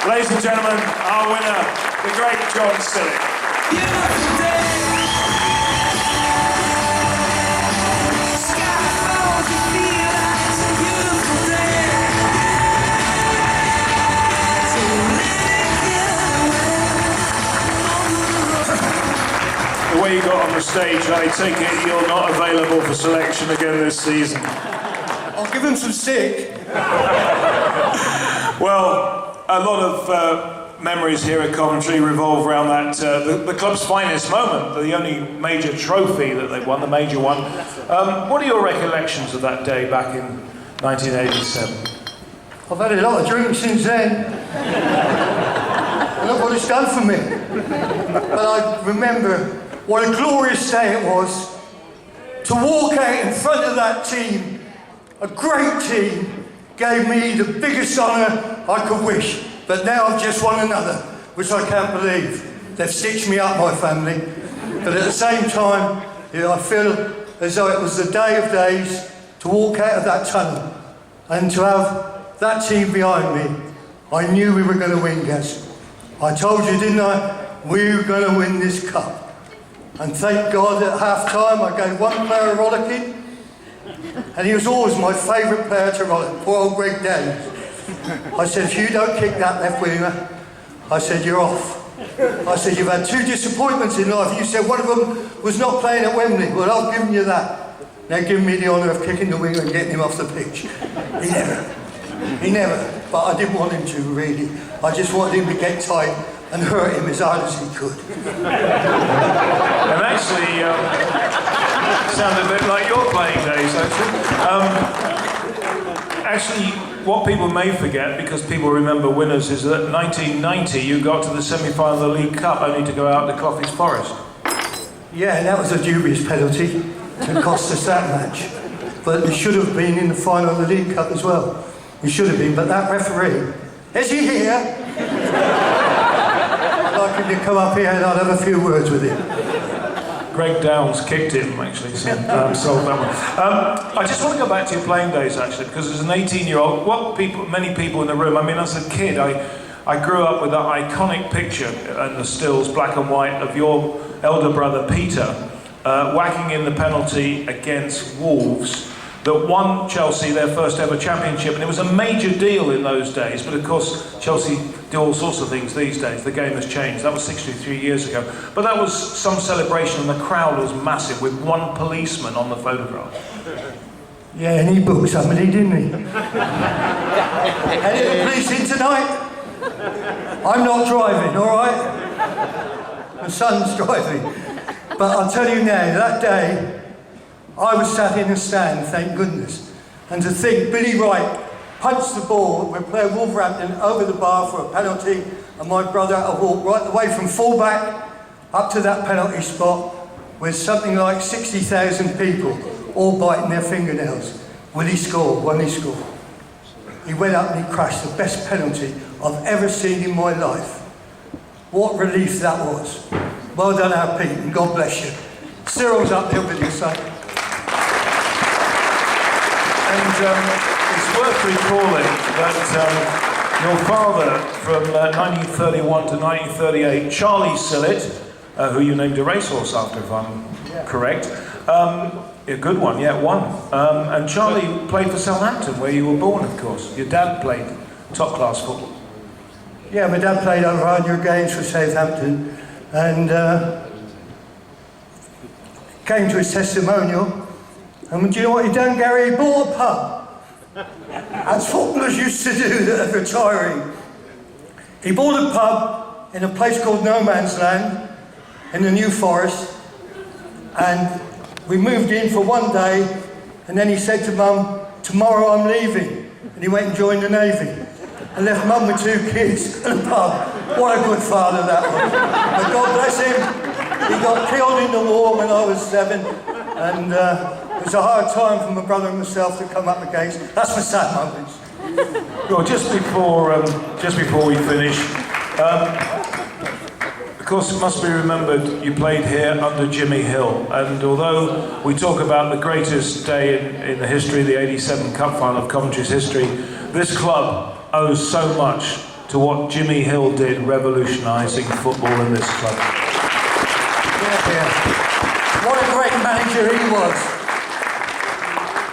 Ladies and gentlemen, our winner, the great John Sillett. Beautiful day. Sky falls, you feel like it's a beautiful day. So let it get away. The way you got on the stage, I take it you're not available for selection again this season. I'll give him some stick. Well, a lot of memories here at Coventry revolve around that, the club's finest moment, the only major trophy that they won, the major one. What are your recollections of that day back in 1987? I've had a lot of drinks since then. And look what it's done for me. But I remember what a glorious day it was to walk out in front of that team, a great team, gave me the biggest honour I could wish. But now I've just won another, which I can't believe. They've stitched me up, my family. But at the same time, I feel as though it was the day of days to walk out of that tunnel and to have that team behind me. I knew we were going to win, Gaz. I told you, didn't I? We were going to win this cup. And thank God at half-time I gave one player a rollicking, and he was always my favourite player to rollick, poor old Greg Downs. I said, if you don't kick that left winger, I said, you're off. I said, you've had 2 disappointments in life. You said one of them was not playing at Wembley. Well, I've given you that. Now give me the honour of kicking the winger and getting him off the pitch. He never. But I didn't want him to, really. I just wanted him to get tight and hurt him as hard as he could. And actually, sounded a bit like your playing days, actually, what people may forget, because people remember winners, is that 1990 you got to the semi-final of the League Cup only to go out to Cloughy's Forest. Yeah, and that was a dubious penalty to cost us that match. But we should have been in the final of the League Cup as well. We should have been, but that referee, is he here? I'd like him to come up here and I'll have a few words with him. Greg Downs kicked him, actually, so solved that one. I just want to go back to your playing days, actually, because as an 18-year-old, many people in the room, I mean, as a kid, I grew up with that iconic picture and the stills, black and white, of your elder brother, Peter, whacking in the penalty against Wolves that won Chelsea their first ever championship, and it was a major deal in those days, but of course Chelsea do all sorts of things these days. The game has changed. That was 63 years ago. But that was some celebration, and the crowd was massive with one policeman on the photograph. Yeah, and he booked somebody, didn't he? Any of the police in tonight? I'm not driving, all right? My son's driving. But I'll tell you now, that day, I was sat in a stand, thank goodness. And to think Billy Wright punched the ball, we're playing Wolverhampton over the bar for a penalty, and my brother walked right the way from full-back up to that penalty spot with something like 60,000 people all biting their fingernails. Will he score? Won't he score? He went up and he crashed the best penalty I've ever seen in my life. What relief that was. Well done, our Pete, and God bless you. Cyril's up there with you, son. And it's worth recalling that your father, from 1931 to 1938, Charlie Sillett, who you named a racehorse after, if I'm correct, a good one, yeah, one. And Charlie played for Southampton, where you were born, of course. Your dad played top-class football. Yeah, my dad played over 100 games for Southampton, and came to his testimonial. And do you know what he done, Gary? He bought a pub, as footballers used to do that are retiring. He bought a pub in a place called No Man's Land in the New Forest, and we moved in for one day, and then he said to Mum, tomorrow I'm leaving. And he went and joined the Navy, and left Mum with 2 kids and a pub. What a good father that was. But God bless him, he got killed in the war when I was 7, and it was a hard time for my brother and myself to come up against. That's my sad moments. Well, just before we finish, of course it must be remembered you played here under Jimmy Hill, and although we talk about the greatest day in the history, the '87 Cup final of Coventry's history, this club owes so much to what Jimmy Hill did, revolutionising football in this club. Yeah. What a great manager he was.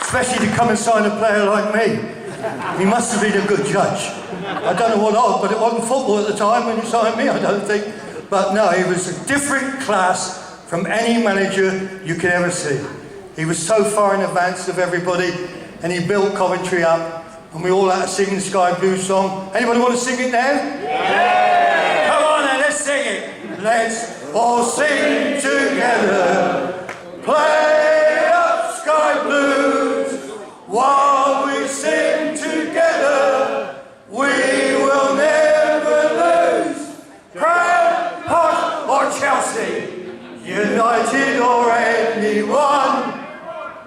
Especially to come and sign a player like me. He must have been a good judge. I don't know what of, but it wasn't football at the time when he signed me, I don't think. But no, he was a different class from any manager you could ever see. He was so far in advance of everybody, and he built Coventry up, and we all had to sing the Sky Blue song. Anybody want to sing it now? Yeah! Come on then, let's sing it. Let's all sing together. Play up Sky Blues while we sing together. We will never lose. Crown, Posh or Chelsea, United or anyone,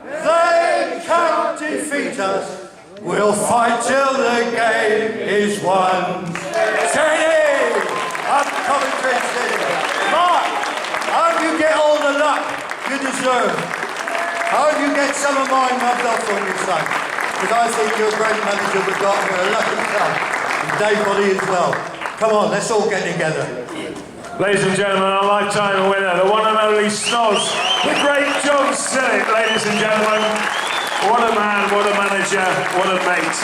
they can't defeat us. We'll fight till the game is won. Shady, up Coventry City. Mark, I hope you get all the luck you deserve. I hope you get some of mine rubbed off on you, son. Because I think you're a great manager we've got, and we're a lucky club. And Dave Body as well. Come on, let's all get together. Ladies and gentlemen, our lifetime winner, the one and only Snoz, the great John Sillett, ladies and gentlemen. What a man, what a manager, what a mate.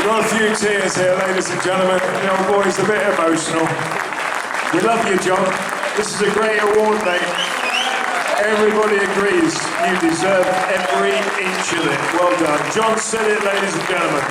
Got a few tears here, ladies and gentlemen. The old boy's a bit emotional. We love you, John. This is a great award night. Everybody agrees you deserve every inch of it. Well done. John Sillett, ladies and gentlemen.